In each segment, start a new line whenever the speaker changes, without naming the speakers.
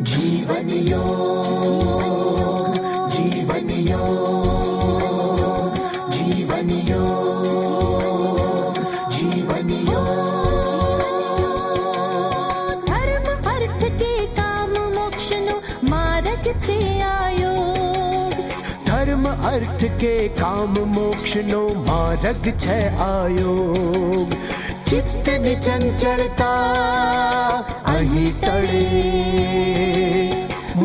जीवन योग, जीवन योग, जीवन योग, जीवन योग।
धर्म अर्थ के काम मोक्ष नो मार्ग छे आयोग।
धर्म अर्थ के काम मोक्ष नो मार्ग छे आयोग। चित्त ની ચંચળતા અહીં ટળે,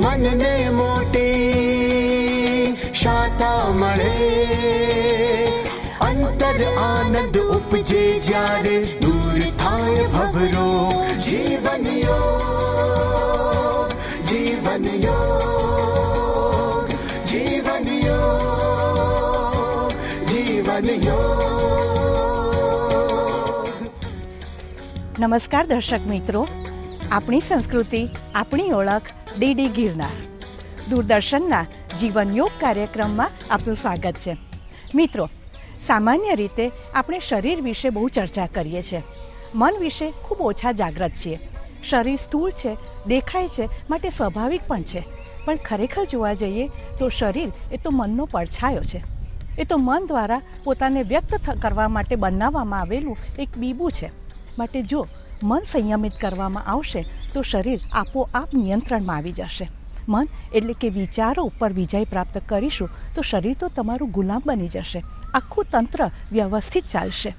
મનને મોટી શાતા મળે, અંતર આનંદ ઉપજે જ્યારે દૂર થાય ભવરોગ। જીવન યોગ, જીવન યોગ, જીવન યોગ, જીવન યોગ।
નમસ્કાર દર્શક મિત્રો, આપણી સંસ્કૃતિ આપણી ઓળખ ડીડી ગિરનાર દૂરદર્શનના જીવન યોગ કાર્યક્રમમાં આપનું સ્વાગત છે। મિત્રો, સામાન્ય રીતે આપણે શરીર વિશે બહુ ચર્ચા કરીએ છીએ, મન વિશે ખૂબ ઓછા જાગૃત છીએ। શરીર સ્થૂળ છે, દેખાય છે, માટે સ્વાભાવિક પણ છે, પણ ખરેખર જોવા જઈએ તો શરીર એ તો મનનો પડછાયો છે। એ તો મન દ્વારા પોતાને વ્યક્ત કરવા માટે બનાવવામાં આવેલું એક બીબું છે। માટે જો મન સંયમિત કરવામાં આવશે તો શરીર આપોઆપ નિયંત્રણમાં આવી જશે। મન એટલે કે વિચારો ઉપર વિજય પ્રાપ્ત કરીશું તો શરીર તો તમારું ગુલામ બની જશે, આખું તંત્ર વ્યવસ્થિત ચાલશે।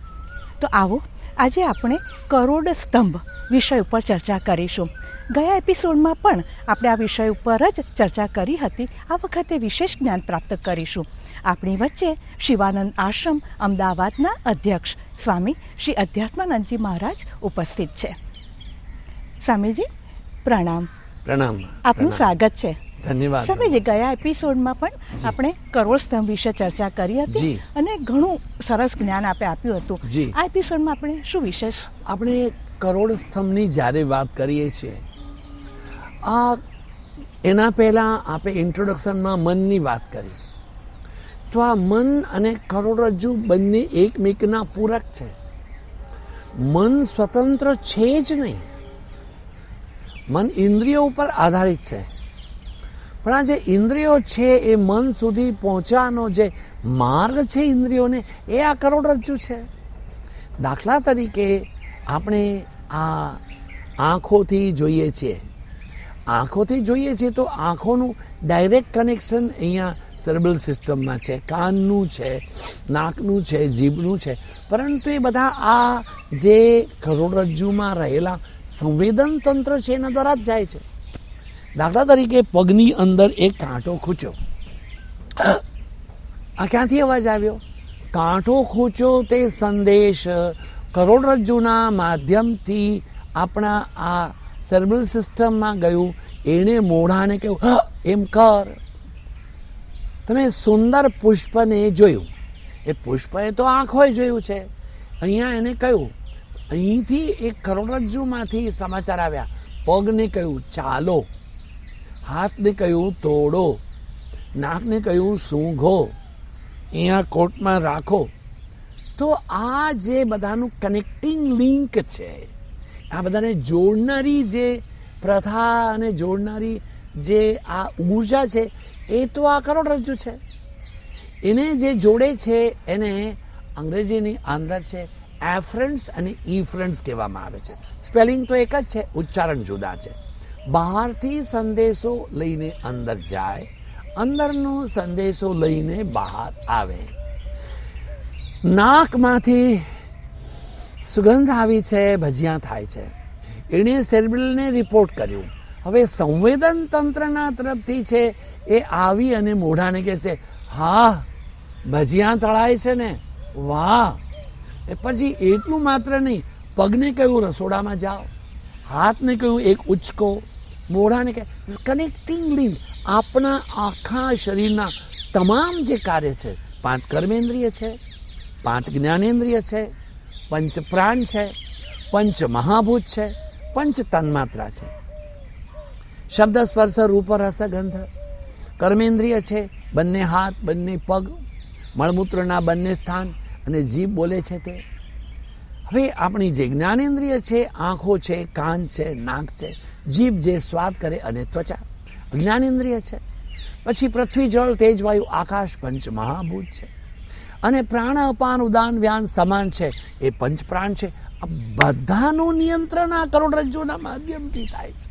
તો આવો આજે આપણે કરોડ સ્તંભ વિષય ઉપર ચર્ચા કરીશું। ગયા એપિસોડમાં પણ આપણે આ વિષય ઉપર જ ચર્ચા કરી હતી, આ વખતે વિશેષ જ્ઞાન પ્રાપ્ત કરીશું। આપણી વચ્ચે શિવાનંદ આશ્રમ અમદાવાદના અધ્યક્ષ સ્વામી શ્રી અધ્યાત્માનંદજી મહારાજ ઉપસ્થિત છે। સ્વામીજી પ્રણામ।
પ્રણામ,
આપનું સ્વાગત છે।
ધન્યવાદ।
સ્વામીજી, ગયા એપિસોડમાં પણ આપણે કરોડ સ્તંભ વિશે ચર્ચા કરી હતી અને ઘણું સરસ જ્ઞાન આપે આપ્યું હતું। આ એપિસોડમાં આપણે શું વિશેષ?
આપણે કરોડ સ્તંભની જ્યારે વાત કરીએ છીએ, આ એના પહેલાં આપણે ઇન્ટ્રોડક્શનમાં મનની વાત કરી, તો આ મન અને કરોડરજ્જુ બંને એકમેકના પૂરક છે। મન સ્વતંત્ર છે જ નહીં, મન ઇન્દ્રિયો ઉપર આધારિત છે, પણ આ જે ઇન્દ્રિયો છે એ મન સુધી પહોંચવાનો જે માર્ગ છે ઇન્દ્રિયોને, એ આ કરોડરજ્જુ છે। દાખલા તરીકે આપણે આ આંખોથી જોઈએ છીએ, આંખોથી જોઈએ છીએ તો આંખોનું ડાયરેક્ટ કનેક્શન અહીંયા સેરેબ્રલ સિસ્ટમમાં છે, કાનનું છે, નાકનું છે, જીભનું છે, પરંતુ એ બધા આ જે કરોડરજ્જુમાં રહેલા સંવેદન તંત્ર છે એના દ્વારા જ જાય છે। દાખલા તરીકે પગની અંદર એક કાંટો ખૂંચ્યો, આ ક્યાંથી અવાજ આવ્યો? કાંટો ખૂંચ્યો તે સંદેશ કરોડરજ્જુના માધ્યમથી આપણા આ સેરેબ્રલ સિસ્ટમમાં ગયું, એણે મોઢાને કહ્યું એમ કર। તમે સુંદર પુષ્પને જોયું, એ પુષ્પએ તો આંખોએ જોયું છે, અહીંયા એને કહ્યું, અહીંથી એક કરોડરજ્જુમાંથી સમાચાર આવ્યા, પગને કહ્યું ચાલો, હાથને કહ્યું તોડો, નાકને કહ્યું સૂંઘો, અહીંયા કોટમાં રાખો। તો આ જે બધાનું કનેક્ટિંગ લિંક છે, આ બધાને જોડનારી જે પ્રથા અને જોડનારી જે આ ઊર્જા છે, એ તો આ કરોડરજ્જુ છે। એને જે જોડે છે એને અંગ્રેજીની અંદર છે એફરન્ટ્સ અને ઇફરન્ટ્સ કહેવામાં આવે છે। સ્પેલિંગ તો એક જ છે, ઉચ્ચારણ જુદા છે। બહારથી સંદેશો લઈને અંદર જાય, અંદરનો સંદેશો લઈને બહાર આવે। નાકમાંથી સુગંધ આવી છે, ભજીયા થાય છે, એણે સેરેબ્રલને રિપોર્ટ કર્યું, હવે સંવેદન તંત્રના તરફથી છે એ આવી અને મોઢાને કહે છે હા ભજીયા તળાય છે ને, વાહ। એ પછી એટલું માત્ર નહીં, પગને કહ્યું રસોડામાં જાઓ, હાથને કહ્યું એક ઉચકો, મોઢાને કહે કનેક્ટિંગ લિંક આપણા આખા શરીરના તમામ જે કાર્ય છે, 5 કર્મેન્દ્રિય છે, 5 જ્ઞાનેન્દ્રિય છે, 5 પ્રાણ છે, 5 મહાભૂત છે, 5 તન્માત્રા છે, શબ્દ સ્પર્શ રૂપ રસ ગંધ, કર્મેન્દ્રિય છે, બંને હાથ, બંને પગ, મળમૂત્રના બંને સ્થાન અને જીભ બોલે છે તે। હવે આપણી જે જ્ઞાનેન્દ્રિય છે, આંખો છે, કાન છે, નાક છે, જીભ જે સ્વાદ કરે અને ત્વચા જ્ઞાનેન્દ્રિય છે. પછી પૃથ્વી, જળ, તેજ, વાયુ, આકાશ પંચ મહાભૂત છે. અને પ્રાણ, અપાન, ઉદાન, વ્યાન, સમાન છે એ પંચ પ્રાણ છે. આ બધાનું નિયંત્રણ આ કરોડરજ્જુના માધ્યમથી થાય છે.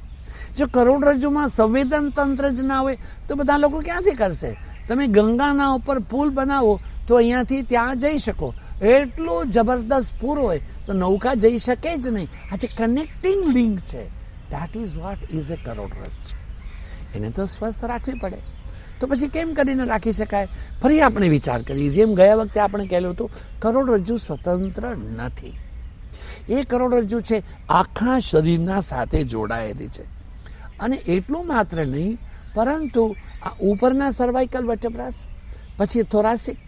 જો કરોડરજ્જુમાં સંવેદન તંત્ર જ ના હોય તો બધા લોકો ક્યાંથી કરશે? તમે ગંગાના ઉપર પુલ બનાવો તો અહીંયાથી ત્યાં જઈ શકો, એટલું જબરદસ્ત પૂર હોય તો નૌકા જઈ શકે જ નહીં. આ જે કનેક્ટિંગ લિંક છે, દેટ ઇઝ વોટ ઇઝ એ કરોડરજ્જુ. એને તો સ્વસ્થ રાખવી પડે. તો પછી કેમ કરીને રાખી શકાય? ફરી આપણે વિચાર કરીએ. જેમ ગયા વખતે આપણે કહેલું હતું, કરોડરજ્જુ સ્વતંત્ર નથી. એ કરોડરજ્જુ છે આખા શરીરના સાથે જોડાયેલી છે. અને એટલું માત્ર નહીં, પરંતુ આ ઉપરના સર્વાઇકલ વર્ટેબ્રાસ, પછી થોરાસિક,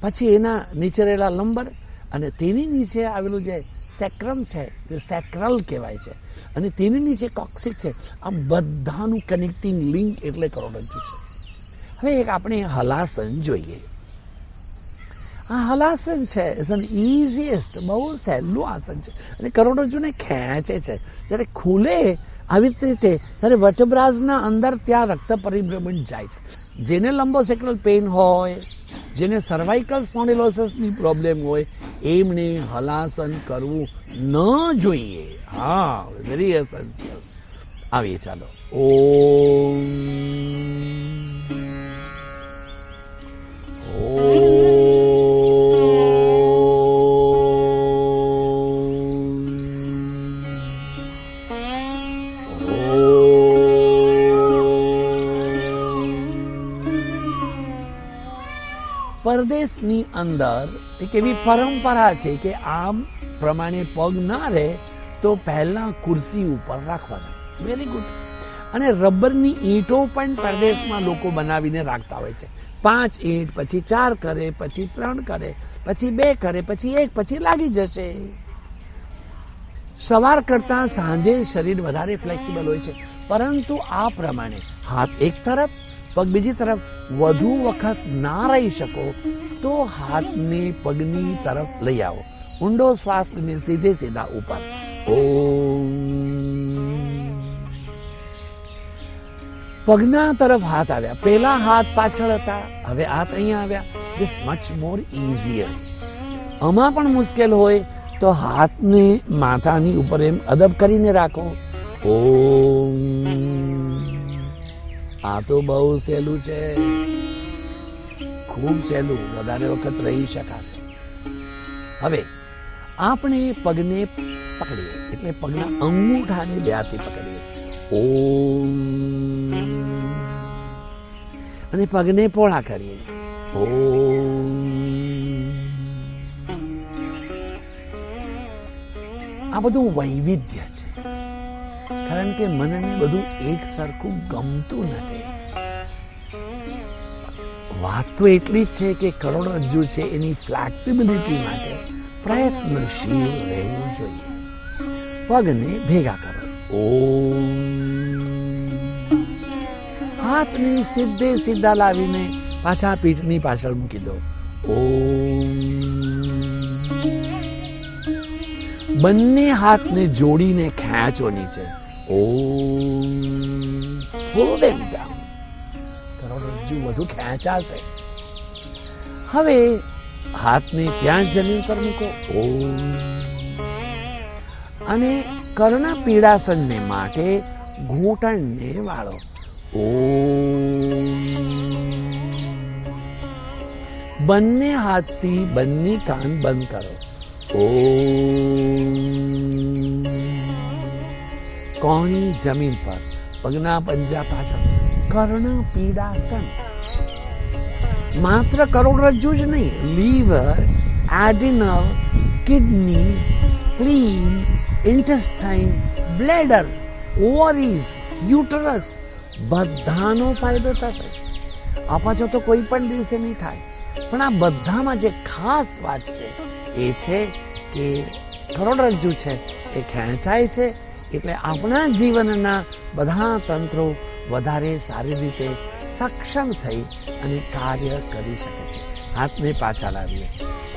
પછી એના નીચે રહેલા લંબર, અને તેની નીચે આવેલું જે સેક્રમ છે તે સેક્રલ કહેવાય છે, અને તેની નીચે કોક્સિક છે. આ બધાનું કનેક્ટિંગ લિંક એટલે કરોડરજ્જુ છે. હવે એક આપણે હલાસન જોઈએ. આ હલાસન છે ઇઝ એન ઇઝીએસ્ટ, બહુ સહેલું આસન છે અને કરોડરજ્જુને ખેંચે છે. જ્યારે ખુલે આવી રીતે ત્યારે વર્ટેબ્રાસના અંદર ત્યાં રક્ત પરિભ્રમણ જાય છે. જેને લંબોસેક્રલ પેઇન હોય, જેને સર્વાઇકલ સ્પોન્ડિલોસિસની પ્રોબ્લેમ હોય, એમને હલાસન કરવું ન જોઈએ. હા, વેરી એસેન્શિયલ. આવીએ ચાલો. ઓમ પરદેશની અંદર એક એવી પરંપરા છે કે આમ પ્રમાણે પગ ના રહે તો પહેલા ખુરશી ઉપર રાખવાના. Very good. અને રબરની ઈંટો પણ પરદેશમાં લોકો બનાવીને રાખતા હોય છે. 5 ઈંટ, પછી 4 કરે, પછી 3 કરે, પછી 2 કરે, પછી 1, પછી લાગી જશે. સવાર કરતાં સાંજે શરીર વધારે ફ્લેક્સિબલ હોય છે, પરંતુ આ પ્રમાણે હાથ એક તરફ, પગ બીજી તરફ વધુ વખત ના રહી શકો તો હાથને પગની તરફ લઈ આવો. ઊંડો શ્વાસ લઈને સીધે સીધા ઉપર. ઓમ. પગના તરફ હાથ આવ્યા. પહેલા હાથ પાછળ હતા, હવે હાથ અહીંયા આવ્યા. This much more easier. આમાં પણ મુશ્કેલ હોય તો હાથને માથાની ઉપર એમ અદબ કરીને રાખો. ઓમ. આ તો બહુ સહેલું છે, ખૂબ સહેલું, વધારે વખત રહી શકાશે. હવે આપણે પગને પકડીએ, એટલે પગના અંગૂઠાને બે હાથથી પકડીએ. ઓમ. અને પગને પોળા કરીએ. ઓમ. આ બધું વૈવિધ્ય છે, કારણ કે મનને બધું એક સરખું ગમતું નથી. વાત તો એટલી જ છે કે કરોડરજ્જુ છે એની ફ્લેક્સિબિલિટી માટે પ્રયત્નશીલ રહેવું જોઈએ. પગને ભેગા કરો. ઓમ. હાથને સીધે સીધા લાવીને પાછા પીઠની પાછળ મૂકી દો. ઓમ. બંને હાથને જોડીને ખેંચો નીચે. ઓમ. પુલ ધેમ ડાઉન. કરોડરજ્જુ વધુ ખેંચાશે. હવે હાથને ત્યાં જમીન પર મૂકો. ઓમ. અને કર્ણ પીડાસનને માટે ઘૂંટણને વાળો. ઓમ. બંને હાથથી બંને કાન બંધ કરો. ઓમ. કોણી જમીન પર, પગના પંજા પાછળ. કર્ણ પીડાસન. માત્ર કરોડરજ્જુ જ નહીં, liver, એડિનલ, kidney, spleen, intestine, bladder, ovaries, યુટરસ, બધાનો ફાયદો થશે. અપાચો તો કોઈ પણ દિવસે નહીં થાય, પણ આ બધામાં જે ખાસ વાત છે એ છે કે કરોડરજ્જુ છે એ ખેંચાય છે, એટલે આપણા જીવનના બધા તંત્રો વધારે સારી રીતે સક્ષમ થઈ અને કાર્ય કરી શકે છે. હાથને પાછા લાવીએ.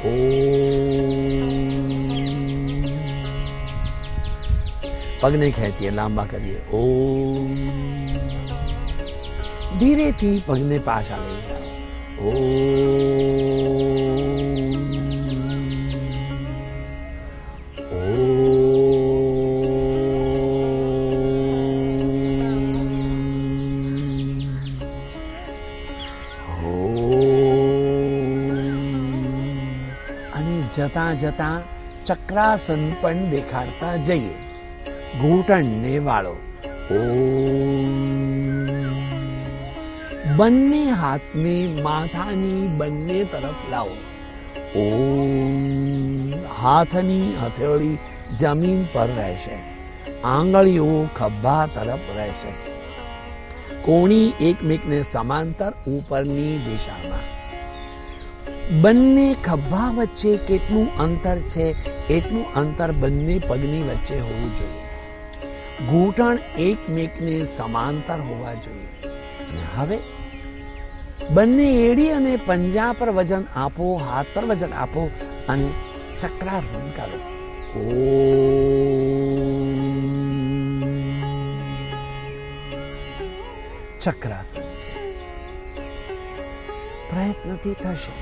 ઓમ. પગને ખેંચીએ, લાંબા કરીએ. ઓમ. ધીરેથી પગને પાછા લઈ જાઓ. અને જતા જતા ચક્રાસન પણ દેખાડતા જઈએ. ઘૂંટણને વાળો. બંને હાથને માથાની બંને તરફ લાવો. હાથની હથેળી જમીન પર રહેશે, આંગળીઓ ખભા તરફ રહેશે. કોણી એકમેકને સમાંતર ઉપરની દિશામાં. બંને ખભા વચ્ચે કેટલું અંતર છે એટલું અંતર બંને પગની વચ્ચે હોવું જોઈએ. ઘૂંટણ એકમેકને સમાંતર હોવા જોઈએ. અને હવે બંને એડી અને પંજા પર વજન આપો, હાથ પર વજન આપો અને ચક્રાસન કરો. ચક્રાસન છે, પ્રયત્નથી થશે.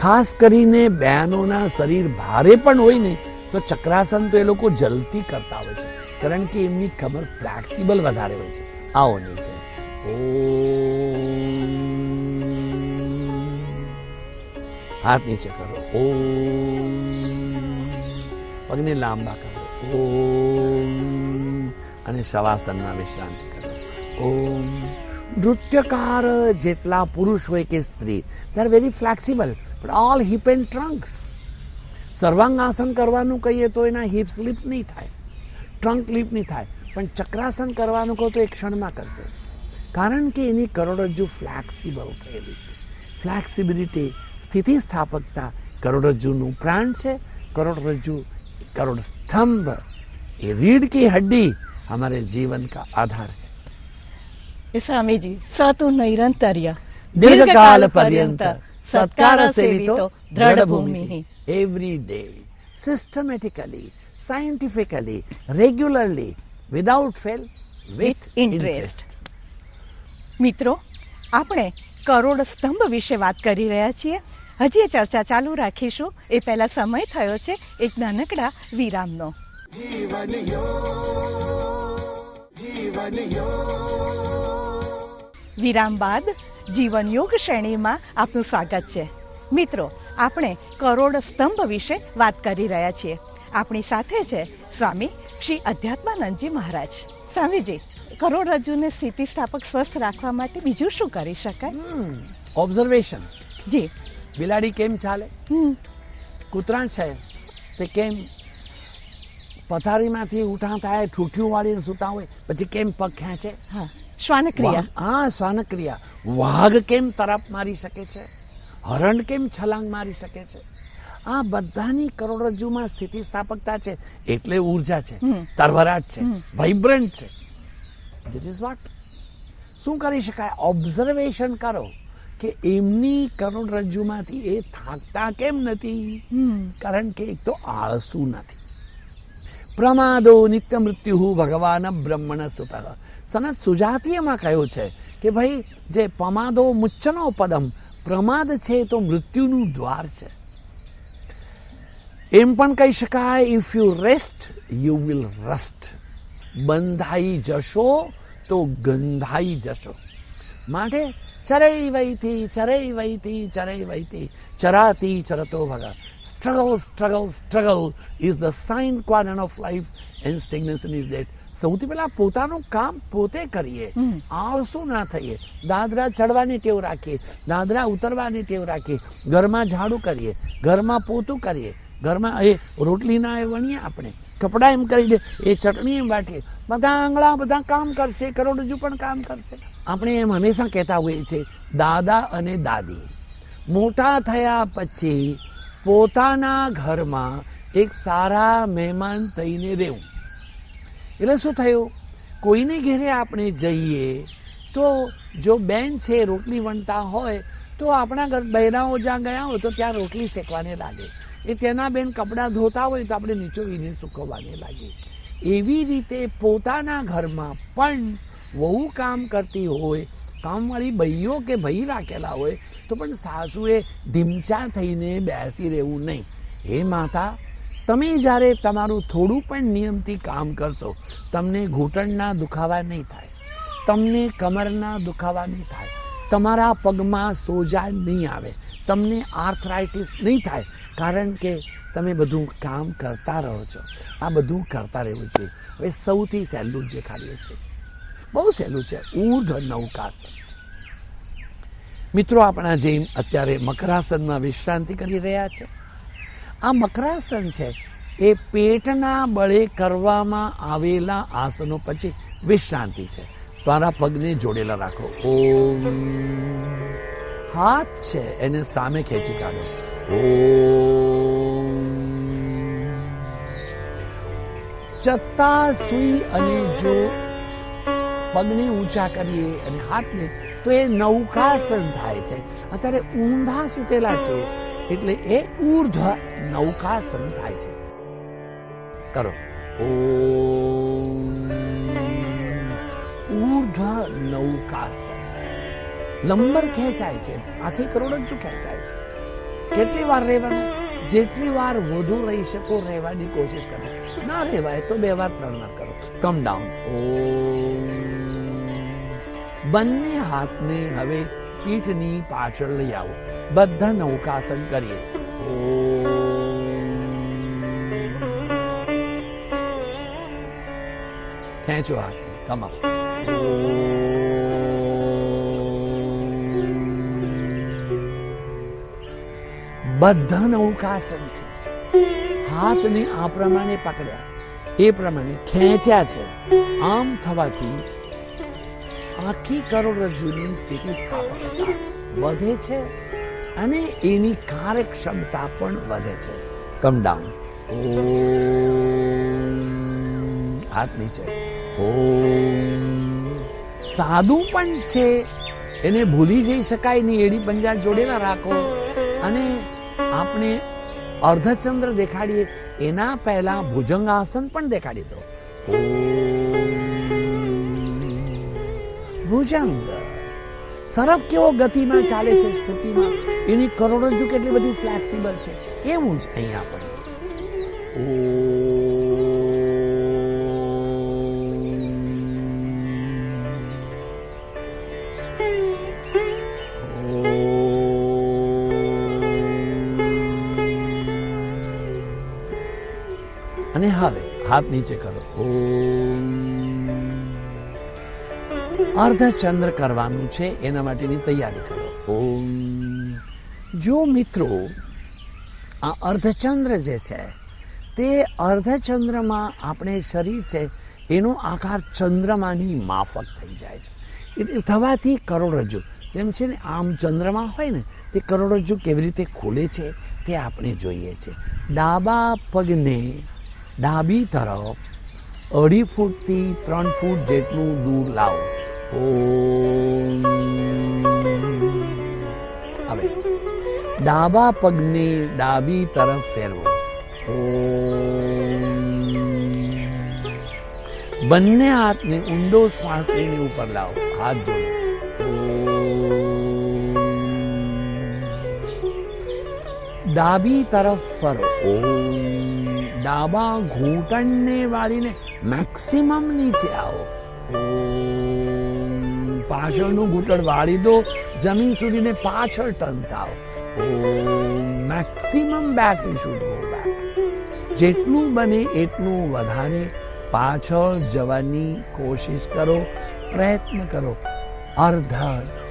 ખાસ કરીને બહેનોના શરીર ભારે પણ હોય ને તો ચક્રાસન તો એ લોકો જલ્દી કરતા હોય છે, કારણ કે એમની કમર ફ્લેક્સિબલ વધારે હોય છે. આવો નીચે. હાથ નીચે કરો. પગને લાંબા કરો. અને શવાસનમાં વિશ્રાંતિ કરો. નૃત્યકાર જેટલા પુરુષ હોય કે સ્ત્રી, they are very flexible, but all hip and trunks. સર્વાંગાસન કરવાનું કહીએ તો એના હિપ સ્લીપ નહીં થાય, ટ્રંક લીપ નહીં થાય, પણ ચક્રાસન કરવાનું કહો તો એક ક્ષણમાં કરશે, કારણ કે એની કરોડરજ્જુ ફ્લેક્સિબલ થયેલી છે. ફ્લેક્સિબિલિટી, સ્થિતિસ્થાપકતા करोड़रज्जू प्राण है। करोड़रज्जू करोड़ स्तंभ, ये रीढ़ की हड्डी हमारे जीवन का आधार है।
स्वामी जी सतु नैरंतर्य
दीर्घकाल पर्यंत सत्कार सेवितो दृढ़ भूमि। Every day systematically, scientifically, regularly, without fail, with interest.
मित्रों, આપણે કરોડ સ્તંભ વિશે વાત કરી રહ્યા છીએ। હજી ચર્ચા ચાલુ રાખીશું એ પહેલા સમય થયો છે એક નાનકડા વિરામનો। વિરામ બાદ જીવન યોગ શ્રેણીમાં આપનું સ્વાગત છે। મિત્રો, આપણે કરોડ સ્તંભ વિશે વાત કરી રહ્યા છીએ। આપણી સાથે છે સ્વામી શ્રી અધ્યાત્માનંદજી મહારાજ। સ્વામીજી, કરોડરજ્જુને સ્થિતિસ્થાપક સ્વસ્થ રાખવા માટે બીજું શું કરી શકાય?
ઓબ્ઝર્વેશન।
જી,
બિલાડી કેમ ચાલે, કૂતરા છે તે કેમ પથારીમાંથી ઉઠા થાય, ઠૂઠિયું વાળીને સૂતા હોય પછી કેમ પગ ખેંચે,
હા, શ્વાનક્રિયા,
હા શ્વાનક્રિયા। વાઘ કેમ તરફ મારી શકે છે, હરણ કેમ છલાંગ મારી શકે છે, આ બધાની કરોડરજ્જુમાં સ્થિતિસ્થાપકતા છે, એટલે ઉર્જા છે, તરવરાટ છે, વાઇબ્રન્ટ છે। This is what? શું કરી શકાય? ઓબ્ઝર્વેશન કરો કે એમની કરોડરજ્જુમાંથી એ થાકતા કેમ નથી? કારણ કે એક તો આળસુ નથી। પ્રમાદો નિત્ય મૃત્યુ ભગવાન બ્રહ્મણ સુતઃ। સનત સુજાતીયમાં કહ્યું છે કે ભાઈ જે પમાદો મુચ્ચનો પદમ, પ્રમાદ છે તો મૃત્યુનું દ્વાર છે। એમ પણ કહી શકાય, if you rest you will rust. બંધાઈ જશો તો ગંધાઈ જશો। માટે ચરૈવૈથી ચરૈવૈથી ચરૈવૈથી ચરાતી ચરતો ભગા। Struggle struggle struggle is the sine qua non of life and stagnation is death. સૌથી પહેલા પોતાનું કામ પોતે કરીએ, આળસુ ના થઈએ, દાદરા ચડવાની ટેવ રાખીએ, દાદરા ઉતરવાની ટેવ રાખીએ, ઘરમાં ઝાડુ કરીએ, ઘરમાં પોતું કરીએ, ઘરમાં એ રોટલીના એ વણીએ, આપણે કપડાં એમ કરી દે, એ ચટણી એમ વાટીએ, બધા આંગળા બધા કામ કરશે, કરોડરજ્જુ પણ કામ કરશે। આપણે એમ હંમેશા કહેતા હોઈએ છીએ, દાદા અને દાદી મોટા થયા પછી પોતાના ઘરમાં એક સારા મહેમાન થઈને રહેવું। એટલે શું થયું, કોઈને ઘેરે આપણે જઈએ તો જો બેન છે રોટલી વણતા હોય તો આપણા ઘર બહેરાઓ જ્યાં ગયા હોય તો ત્યાં રોટલી શેકવાને લાગે, એ તેના બેન કપડાં ધોતા હોય તો આપણે નીચોવીને સૂકવવાને લાગે। એવી રીતે પોતાના ઘરમાં પણ વહુ કામ કરતી હોય, કામવાળી ભાઈઓ કે ભાઈ રાખેલા હોય તો પણ સાસુએ ઢીમચા થઈને બેસી રહેવું નહીં. હે માતા, તમે જ્યારે તમારું થોડું પણ નિયમથી કામ કરશો, તમને ઘૂંટણના દુખાવા નહીં થાય, તમને કમરના દુખાવા નહીં થાય, તમારા પગમાં સોજા નહીં આવે, તમને આર્થરાઇટિસ નહીં થાય, કારણ કે તમે બધું કામ કરતા રહો છો. આ બધું કરતા રહેવું છે. હવે સૌથી સહેલું જે કાર્ય છે, બહુ સહેલું છે, ઊર્ધ્વ નૌકાસન. મિત્રો, આપણા જેમ અત્યારે મકરાસનમાં વિશ્રાંતિ કરી રહ્યા છે. આ મકરાસન છે એ પેટના બળે કરવામાં આવેલા આસનો પછી વિશ્રાંતિ છે. તમારા પગને જોડેલા રાખો. ઓમ. હાથ છે એને સામે ખેંચી કાઢો. ઓમ. ચત્તા સુઈ અને જો પગને ઊંચા કરીએ અને હાથને, તો એ નૌકાસન થાય છે. અત્યારે ઊંધા સૂતેલા છે એટલે એ ઊર્ધ્વ નૌકાસન થાય છે. કરો. ઓમ. ઊર્ધ્વ નૌકાસન. લંબર ખેંચાય છે, આખી કરોડરજ્જુ ખેંચાય છે. કેટલી વાર રહેવાનું? જેટલી વાર વધુ રહી શકો રહેવાની કોશિશ કરો. ના રહેવાય તો 2 વાર 3 વાર કરો. Come down. ઓમ. બંને હાથને હવે પીઠની પાછળ લઈ આવો. બધા નૌકાસન કરીએ. ખેંચો હાથને. કમાઓ. બધા નૌકાસન છે. હાથને આ પ્રમાણે પકડ્યા, એ પ્રમાણે ખેંચ્યા છે. આમ થવાથી આખી કરોડરજ્જુની સ્થિતિસ્થાપકતા વધે છે અને એની કાર્યક્ષમતા પણ વધે છે. Come down. ઓમ. હાથ નીચે. ઓમ. સાદું પણ છે, એને ભૂલી જઈ શકાય નહીં. એડી પંજા જોડેલા રાખો અને આપણે અર્ધચંદ્ર દેખાડીએ એના પહેલા ભુજંગાસન પણ દેખાડી દો. ભુજંગ. સરપ કેવો ગતિમાં ચાલે છે, સ્ફૂર્તિમાં. એની કરોડરજ્જુ કેટલી બધી ફ્લેક્સિબલ છે. એવું જ અહીંયા પણ. અને હવે હાથ નીચે કરો. ઓમ. અર્ધચંદ્ર કરવાનું છે, એના માટેની તૈયારી કરો. ઓમ. જો મિત્રો, આ અર્ધચંદ્ર જે છે તે અર્ધચંદ્રમાં આપણે શરીર છે એનો આકાર ચંદ્રમાની માફક થઈ જાય છે. એટલે થવાથી કરોડરજ્જુ જેમ છે ને, આમ ચંદ્રમા હોય ને તે કરોડરજ્જુ કેવી રીતે ખુલે છે તે આપણે જોઈએ છે. ડાબા પગને ડાબી તરફ 2.5 ફૂટથી 3 ફૂટ જેટલું દૂર લાવો. ઓમ. હવે ડાબા પગને ડાબી તરફ ફેરવો. ઓમ. બંને હાથને ઊંડો શ્વાસ લઈને ઉપર લાવો. હાથ જોડો. ડાબી તરફ ફરો. ડાબા ઘૂંટણને વાળીને મેક્સિમમ નીચે આવો. પાછળનું ઘૂંટણ વાળી દો, જમીન સુધીને પાછળ ટર્ન થાવ. Maximum back you should go back. જેટલું બને એટલું વધારે પાછળ જવાની કોશિશ કરો, પ્રયત્ન કરો. અર્ધ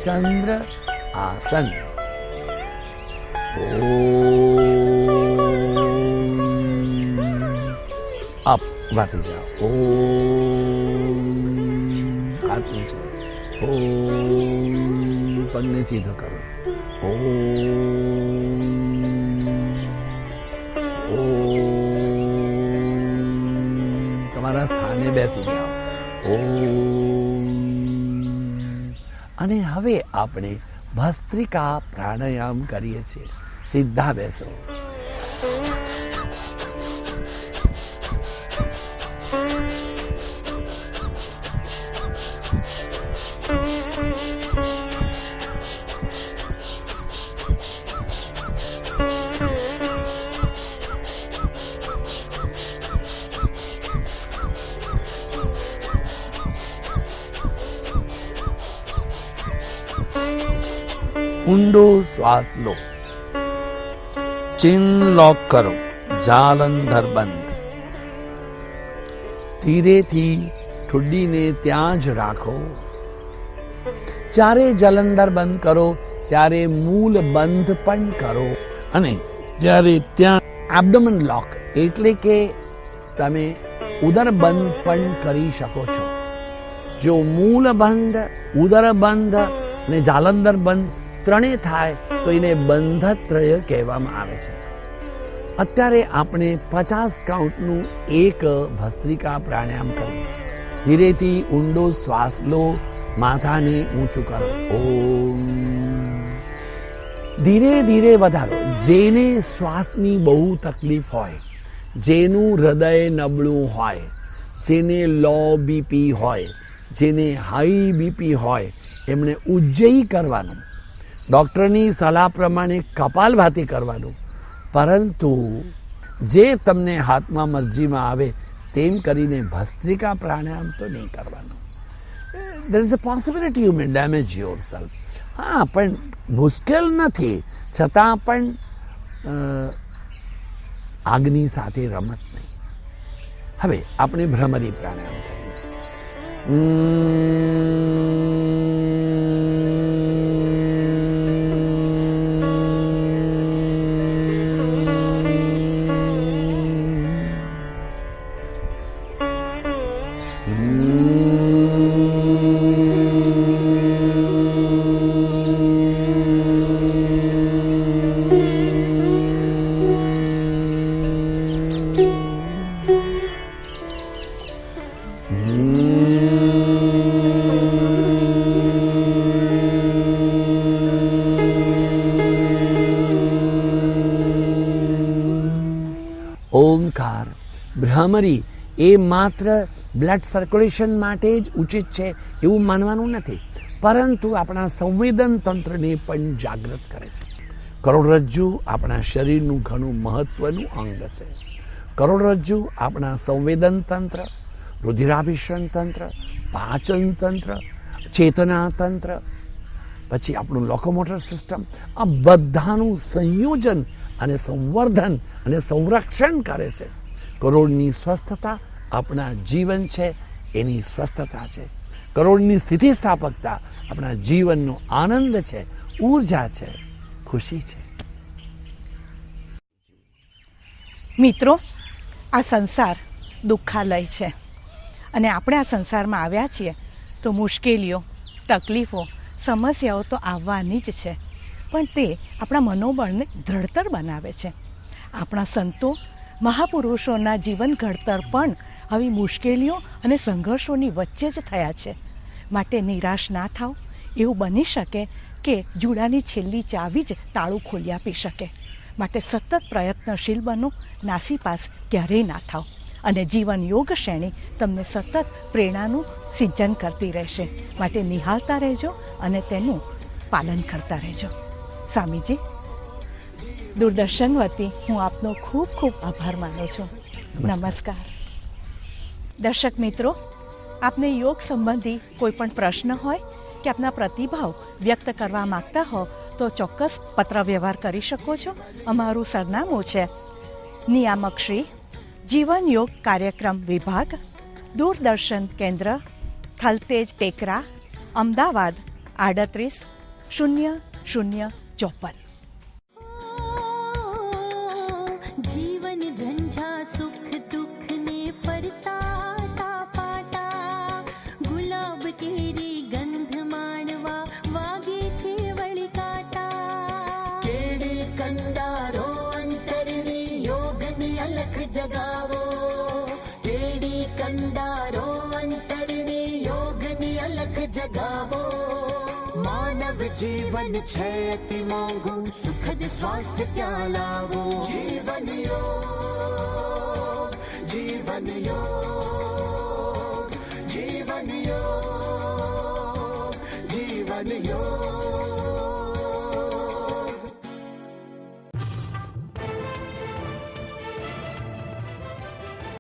ચંદ્ર આસન. અપ વાથી જાઓ. ઓમ. હાથ નીચે. ઓમ. પગને સીધો કરો. ઓમ. તમારા સ્થાને બેસી જાઓ. ઓમ. અને હવે આપણે ભસ્ત્રિકા પ્રાણાયામ કરીએ છીએ. સીધા બેસો. ઊંડો શ્વાસ લો, ચિન લોક કરો, જાલંધર બંધ. ધીરેથી ઠુડીને ત્યાં જ રાખો. જ્યારે જલંધર બંધ કરો ત્યારે મૂલ બંધ પણ કરો. અને જ્યારે ત્યાં એબ્ડોમન લોક એટલે કે તમે ઉદર બંધ પણ કરી શકો છો. જો મૂલ બંધ, ઉદર બંધ અને જાલંધર બંધ ત્રણેય થાય તો એને બંધત્રય કહેવામાં આવે છે. અત્યારે આપણે 50 કાઉન્ટનું એક ભસ્ત્રિકા પ્રાણાયામ કરીએ. ધીરેથી ઊંડો શ્વાસ લો, માથાને ઊંચું કરો. ઓમ. ધીરે ધીરે વધારો. જેને શ્વાસની બહુ તકલીફ હોય, જેનું હૃદય નબળું હોય, જેને લો બીપી હોય, જેને હાઈ બીપી હોય, એમણે ઉજ્જયી કરવાનું, ડૉક્ટરની સલાહ પ્રમાણે કપાલભાતિ કરવાનું. પરંતુ જે તમને હાથમાં મરજીમાં આવે તેમ કરીને ભસ્ત્રિકા પ્રાણાયામ તો નહીં કરવાનું. there is a possibility you may damage yourself. હા, પણ મુશ્કેલ નથી, છતાં પણ આગની સાથે રમત નહીં. હવે આપણે ભ્રમરી પ્રાણાયામ કરીએ. ઓમકાર, ભ્રમરી એ માત્ર બ્લડ સર્ક્યુલેશન માટે જ ઉચિત છે એવું માનવાનું નથી, પરંતુ આપણા સંવેદન તંત્રને પણ જાગૃત કરે છે. કરોડરજ્જુ આપણા શરીરનું ઘણું મહત્વનું અંગ છે. કરોડરજ્જુ આપણા સંવેદન તંત્ર, રુધિરાભિસરણ તંત્ર, પાચન તંત્ર, ચેતના તંત્ર, પછી આપણું લોકોમોટર સિસ્ટમ, આ બધાનું સંયોજન અને સંવર્ધન અને સંરક્ષણ કરે છે. કરોડની સ્વસ્થતા આપણા જીવન છે, એની સ્વસ્થતા છે. કરોડની સ્થિતિસ્થાપકતા આપણા જીવનનો આનંદ છે, ઊર્જા છે, ખુશી છે.
મિત્રો, આ સંસાર દુઃખાલય છે અને આપણે આ સંસારમાં આવ્યા છીએ તો મુશ્કેલીઓ, તકલીફો, સમસ્યાઓ તો આવવાની જ છે, પણ તે આપણા મનોબળને દ્રઢતર બનાવે છે. આપણા સંતો, મહાપુરુષોના જીવન ઘડતર પણ આવી મુશ્કેલીઓ અને સંઘર્ષોની વચ્ચે જ થયા છે. માટે નિરાશ ના થાવ. એવું બની શકે કે જુડાની છેલ્લી ચાવી જ તાળું ખોલી આપી શકે. માટે સતત પ્રયત્નશીલ બનો, નાસીપાસ ક્યારેય ના થાવ. અને જીવન યોગ શ્રેણી તમને સતત પ્રેરણાનું સિંચન કરતી રહેશે. માટે નિહાળતા રહેજો અને તેનું પાલન કરતા રહેજો. સ્વામીજી, દૂરદર્શન વતી હું આપનો ખૂબ ખૂબ આભાર માનું છું. નમસ્કાર. દર્શક મિત્રો, આપને યોગ સંબંધી કોઈ પણ પ્રશ્ન હોય કે આપના પ્રતિભાવ વ્યક્ત કરવા માગતા હો તો ચોક્કસ પત્ર વ્યવહાર કરી શકો છો. અમારું સરનામું છે નિયામક શ્રી જીવન યોગ કાર્યક્રમ વિભાગ, દૂરદર્શન કેન્દ્ર, થલતેજ ટેકરા, અમદાવાદ 380054.
जीवन झंझा सुख दुख ने फरता पाटा, गुलाब केरी गंध माणवा वागे छे वળી કાંટા.
કેડી કંડારો અંતરની યોગની અલખ જગાવો. કેડી કંડારો અંતરની યોગની અલખ જગાવો. માનવ જીવન છે અતિ મોંઘું, સુખદ સ્વાસ્થ્ય ત્યાં લાવો. જીવન યોગ, જીવન યોગ, જીવન યોગ, જીવન યોગ.